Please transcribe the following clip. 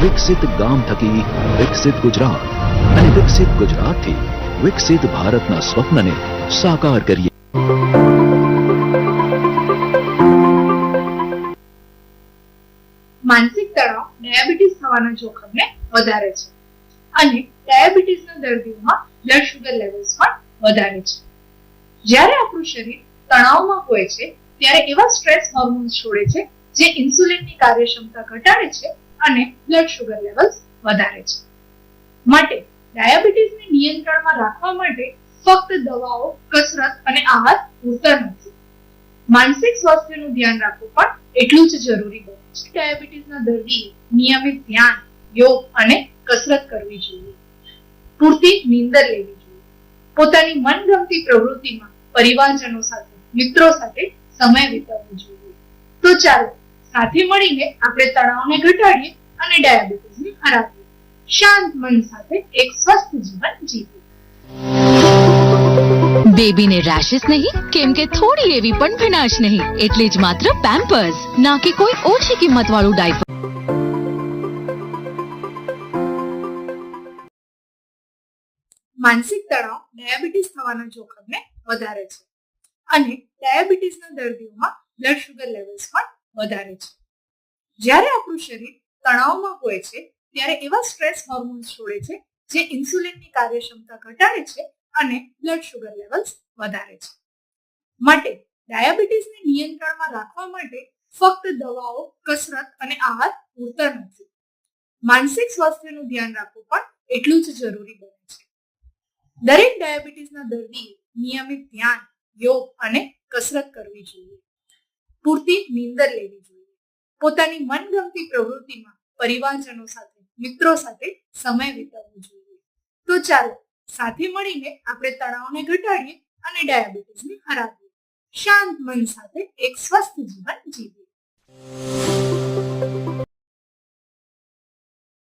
વિકસિત ગામ થકી વિકસિત ગુજરાત અને વિકસિત ગુજરાતથી વિકસિત ભારતના સ્વપ્નને સાકાર કરીએ. માનસિક તણાવ ડાયાબિટીસ થવાના જોખમને વધારે છે અને ડાયાબિટીસના દર્દીઓમાં બ્લડ શુગર લેવલ્સ પણ વધારે છે. જ્યારે આપણું શરીર તણાવમાં હોય છે ત્યારે એવા સ્ટ્રેસ હોર્મોન્સ છોડે છે જે ઇન્સ્યુલિનની કાર્યક્ષમતા ઘટાડે છે અને બ્લડ શુગર લેવલ્સ વધારે છે. માટે ડાયાબિટીસને નિયંત્રણમાં રાખવા માટે ફક્ત દવાઓ, કસરત અને આહાર પૂરતા નથી. માનસિક સ્વાસ્થ્યનું ધ્યાન રાખવું પણ એટલું જ જરૂરી બને છે. ડાયાબિટીસના દર્દીએ નિયમિત ધ્યાન, યોગ અને કસરત કરવી જોઈએ. પૂરતી નીંદર લેવી જોઈએ. પોતાની મનગમતી પ્રવૃત્તિમાં પરિવારજનો સાથે, મિત્રો સાથે સમય વિતાવવો જોઈએ. તો ચાલો સાથે મળીને આપણે તણાવને ઘટાડીએ અને ડાયાબિટીસને હરાવીએ. શાંત મન સાથે એક સ્વસ્થ જીવન જીવીએ. બેબીને રેશિસ નહીં, કેમ કે થોડી એવી પણ ભીનાશ નહીં, એટલે જ માત્ર પેમ્પર્સ, ના કે કોઈ ઓછી કિંમત વાળું ડાયપર. માનસિક તણાવ ડાયાબિટીસ થવાના જોખમને વધારે છે અને ડાયાબિટીસના દર્દીઓમાં બ્લડ શુગર લેવલ્સ પણ વધારે છે. જ્યારે આપણું શરીર તણાવમાં હોય છે ત્યારે એવા સ્ટ્રેસ હોર્મોન્સ છોડે છે જે ઇન્સ્યુલિનની કાર્યક્ષમતા ઘટાડે છે અને બ્લડ શુગર લેવલ્સ વધારે છે. માટે ડાયાબિટીસને નિયંત્રણમાં રાખવા માટે ફક્ત દવાઓ, કસરત અને આહાર પૂરતા નથી. માનસિક સ્વાસ્થ્યનું ધ્યાન રાખવું પણ એટલું જ જરૂરી બને છે. દરેક ડાયાબિટીસના દર્દીએ નિયમિત ધ્યાન, યોગ અને કસરત કરવી જોઈએ. પૂરતી નીંદર લેવી જોઈએ. પોતાની મનગમતી પ્રવૃત્તિમાં પરિવારજનો સાથે, મિત્રો સાથે સમય વિતાવવો જોઈએ. તો ચાલો સાથે મળીને આપણે તણાવને ઘટાડીએ અને ડાયાબિટીસને હરાવીએ. શાંત મન સાથે એક સ્વસ્થ જીવન